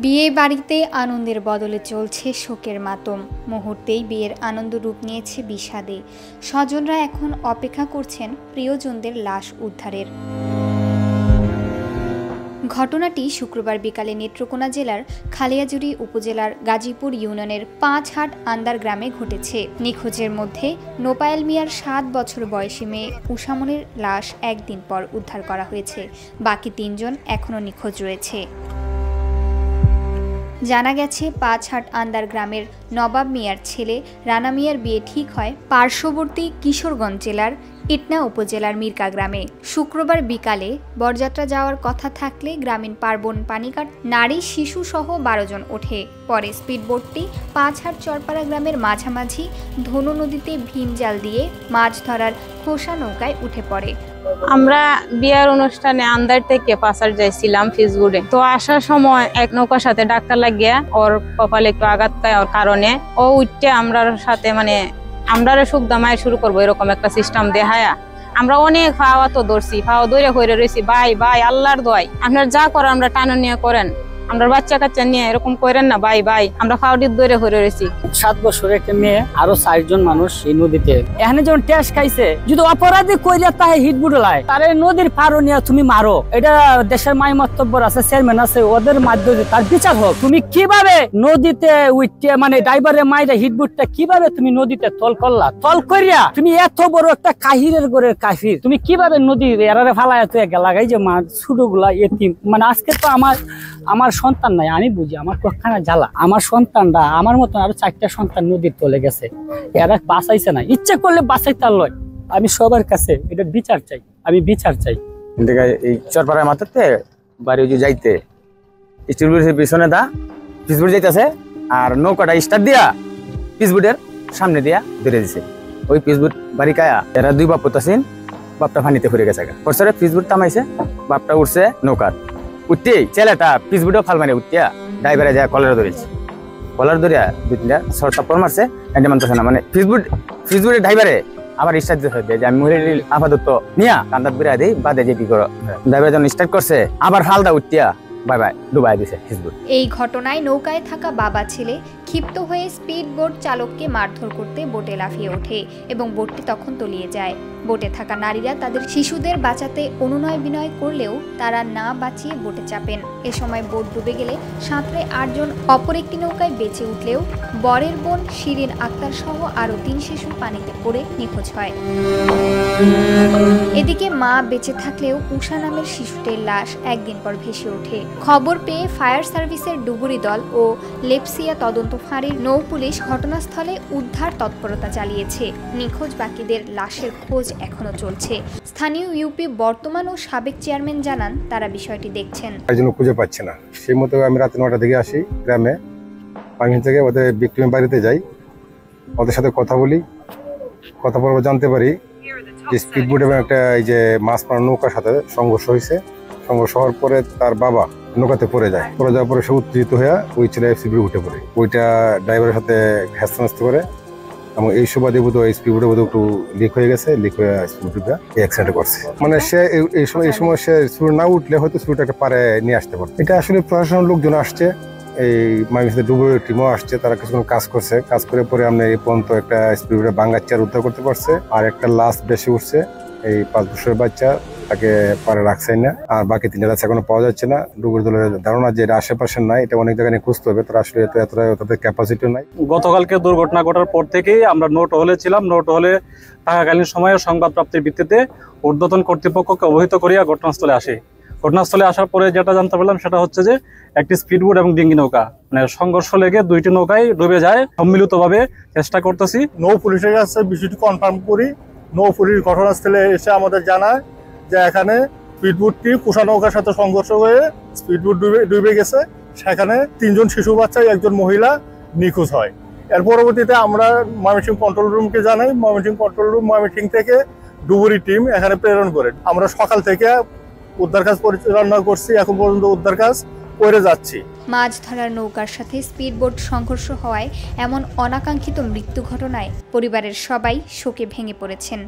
বিয়ে বাড়িতে আনন্দের বদলে চলছে শোকের মাতম। মুহূর্তেই বিয়ের আনন্দ রূপ নিয়েছে বিষাদে। স্বজনরা এখন অপেক্ষা করছেন প্রিয়জনদের লাশ উদ্ধারের। ঘটনাটি শুক্রবার বিকালে নেত্রকোনা জেলার খালিয়াজুড়ি উপজেলার গাজীপুর ইউনিয়নের ৫ হাট আন্দার গ্রামে ঘটেছে। নিখোঁজের মধ্যে নোপায়েল মিয়ার ৭ বছর বয়সী মেয়ে উষামনির লাশ একদিন পর উদ্ধার করা হয়েছে। বাকি ৩ জন এখনও নিখোঁজ রয়েছে। জানা গেছে ৫ হাট আন্দার গ্রামের নবাব মিয়ার ছেলে রানা মিয়ার বিয়ে ঠিক হয় পার্শ্ববর্তী কিশোরগঞ্জ জেলার ইটনা উপজেলার মিরকা গ্রামে। শুক্রবার বিকালে বরযাত্রা যাওয়ার কথা থাকলে গ্রামীণ পার্বণ পানিকাট নারী শিশু সহ ১২ জন ওঠে। পরে স্পিডবোটটি ৫ হাট চরপাড়া গ্রামের মাঝামাঝি ধনু নদীতে ভীমজাল দিয়ে মাছ ধরার খোসা নৌকায় উঠে পড়ে। আমরা বিয়ার অনুষ্ঠানে আন্দার থেকে পাসার যাইছিলাম ফেসবুকে। তো আসার সময় এক নৌকার সাথে ডাক্তার লাগিয়া ওর কপালে একটু আঘাত পায়, ওর কারণে ও উঠতে আমরার সাথে আমরা সুখ দামায় শুরু করবো এরকম একটা সিস্টেম দেখায়া আমরা অনেক ফাওয়া তো ধরছি, ফাওয়া ধরে হয়ে রয়েছি। ভাই ভাই আল্লাহর দোয়াই আপনার যা করেন আমরা টানো নিয়ে করেন, আমরা বাচ্চা কাচ্চা নিয়ে এরকম করেন না ভাই ভাই, আমরা ফাউডির দৌড়ে হয়ে রয়েছি। 7 বছরের একটা মেয়ে আরো 4 জন মানুষ এই নদীতে এখানে যখন টেস্ট খাইছে, যদি অপরাধী কইরা তাহে হিটবুট লাই তারে নদীর পারো নিয়ে তুমি মারো, এটা দেশের মাই মন্তব্য আছে, চেয়ারম্যান আছে, ওদের মাধ্যমে তার বিচার হোক। তুমি কিভাবে নদীতে উঠতে ড্রাইভারের মাইরা হিটবুটটা কিভাবে তুমি নদীতে তল করলা, তল করিয়া তুমি এত বড় একটা কাহিরের ঘরের কাহির তুমি কিভাবে নদী এরারে ফালায় তো লাগাই যে মা ছোট গুলা এতিম। আজকে তো আমার সন্তান নাই, আমি বুঝি আমার কখনো জ্বালা। আমার সন্তানরা আমার মতন আরো 4টা সন্তান নদীর তলে গেছে, এরা বাঁচাইছে না, ইচ্ছে করলে বাঁচাইতে লয়। আমি সবার কাছে এটা বিচার চাই, আমি বিচার চাই। এই চরপাড়ার মাথাতে বাড়ি যাইতে স্টিলবোর্ডের পিছনে পিসবোর্ড যাইতেছে, আর নৌকাটা স্টার্ট দিয়া পিসবোর্ডের সামনে দিয়া ধরে দিছে। ওই পিসবোর্ড বাড়ি কায়া এরা 2 বাপ পতাসিন, বাপটা পানিতে পড়ে গেছে। পরে পিসবোর্ড থামাইছে, বাপটা উঠছে নৌকার উঠতেই ছেলেটা পিসবোর্ডেও ফাল মারে উঠিয়া ড্রাইভারে যায় কলার ধরেছে। কলার ধরিয়া 2-3টা শর্ট চাপড় মারছে, এটা মানতেছে না। পিসবোর্ডের ড্রাইভারে আবার স্টার্ট দিতে হবে যে আমি মহিলা আপাতত নিয়া কান্দাত বেড়া দিই বাদে যে কি করো। ড্রাইভার যখন স্টার্ট করছে আবার ফালদা উঠিয়া বাই বাই ডুবাই দিছে পিসবোর্ড। এই ঘটনায় নৌকায় থাকা বাবা ছেলে ক্ষিপ্ত হয়ে স্পিড বোট চালককে মারধর করতে বোটে লাফিয়ে ওঠে এবং বোটটি তখন তলিয়ে যায়। বোটে থাকা নারীরা তাদের শিশুদের বাঁচাতে অনুনয় বিনয় করলেও তারা না বাঁচিয়ে বোটে চাপেন। এ সময় বোট ডুবে গেলে সাঁতরে 8 জন অপর একটি নৌকায় বেঁচে উঠলেও বরের বোন শিরিন আক্তার সহ আরো 3 শিশু পানিতে পড়ে নিখোঁজ হয়। এদিকে মা বেঁচে থাকলেও উষা নামের শিশুটির লাশ একদিন পর ভেসে ওঠে। খবর পেয়ে ফায়ার সার্ভিসের ডুবুরি দল ও লেপসিয়া তদন্ত ফাঁড়ির নৌ পুলিশ ঘটনাস্থলে উদ্ধার তৎপরতা চালিয়েছে। নিখোঁজ বাকিদের লাশের খোঁজ এখনো চলছে। স্থানীয় ইউপি বর্তমান ও সাবেক চেয়ারম্যান জানান তারা বিষয়টি দেখছেন। একজন খুঁজে পাচ্ছে না, সেই মতো আমি রাতে 9টা দিকে আসি গ্রামে, পানি থেকে ওদের ভিক্টিমের বাড়িতে যাই, ওদের সাথে কথা বলি। কথা বলবো জানতে পারি যে স্পিডবোট এবং একটা এই যে মাছ মারা নৌকার সাথে সংঘর্ষ হয়েছে। সংঘর্ষ হওয়ার পরে তার বাবা নৌকাতে পড়ে যায়। পড়ে যাওয়ার পরে সে উত্তেজিত হয়ে ওই ছেলে স্পিডবোটে উঠে পড়ে, ওইটা ড্রাইভারের সাথে হ্যাস্তান্যাস্ত করে এবং এই সুবাদে বোধ হয় স্পিডবোটে বোধ একটু লিক হয়ে গেছে, লিক হয়ে স্পিডবোটটা অ্যাক্সিডেন্ট করছে। সে এই সময় সে স্পিড না উঠলে হয়তো স্পিডটাকে পারে নিয়ে আসতে পারত। এটা আসলে প্রশাসনের লোকজন আসছে, এই মাইমিসের ডুবুরি টিমও আসছে, তারা কিছুক্ষণ কাজ করছে। কাজ করে পরে আমরা এই পর্যন্ত একটা স্পিডবোটে বাঙ্গার চেয়ার উদ্ধার করতে পারছে, আর একটা লাশ বেশি উঠছে, এই 5 বছরের বাচ্চা, তাকে পারে রাখছেন না। আর বাকি 3টা লাশ এখনো পাওয়া যাচ্ছে না। ডুবুরি দলের ধারণা যে এটা আশেপাশে নাই, এটা অনেক জায়গায় খুঁজতে হবে, তারা আসলে এতটা তাদের ক্যাপাসিটি নাই। গতকালকে দুর্ঘটনা ঘটার পর থেকেই আমরা নোট হলে ছিলাম। নোট হলে থাকাকালীন সময়ে সংবাদ প্রাপ্তির ভিত্তিতে ঊর্ধ্বতন কর্তৃপক্ষকে অবহিত করিয়া ঘটনাস্থলে আসে। ঘটনাস্থলে আসার পরে যেটা জানতে পারলাম সেটা হচ্ছে যে একটি স্পিডবোট এবং ডিঙ্গি নৌকা সংঘর্ষ লেগে 2টি নৌকায় ডুবে যায়। সম্মিলিতভাবে চেষ্টা করতেছি। নৌ পুলিশের কাছে বিষয়টি কনফার্ম করি। নৌ পুলিশ ঘটনাস্থলে এসে আমাদের জানায় যে এখানে স্পিডবোটটি কুষা নৌকার সাথে সংঘর্ষ হয়ে স্পিডবোট ডুবে গেছে। সেখানে 3 জন শিশু বাচ্চা, 1 জন মহিলা নিখোঁজ হয়। এর পরবর্তীতে আমরা ময়মনসিংহ কন্ট্রোল রুমকে জানাই। ময়মনসিংহ কন্ট্রোল রুম ময়মনসিংহ থেকে ডুবুরি টিম এখানে প্রেরণ করে। আমরা সকাল থেকে উদ্ধার কাজ পরিচালনা করছি, এখন পর্যন্ত উদ্ধার কাজ করে যাচ্ছি। মাছ ধরার নৌকার সাথে স্পিডবোট সংঘর্ষ হওয়ায় এমন অনাকাঙ্ক্ষিত মৃত্যু ঘটনায় পরিবারের সবাই শোকে ভেঙে পড়েছেন।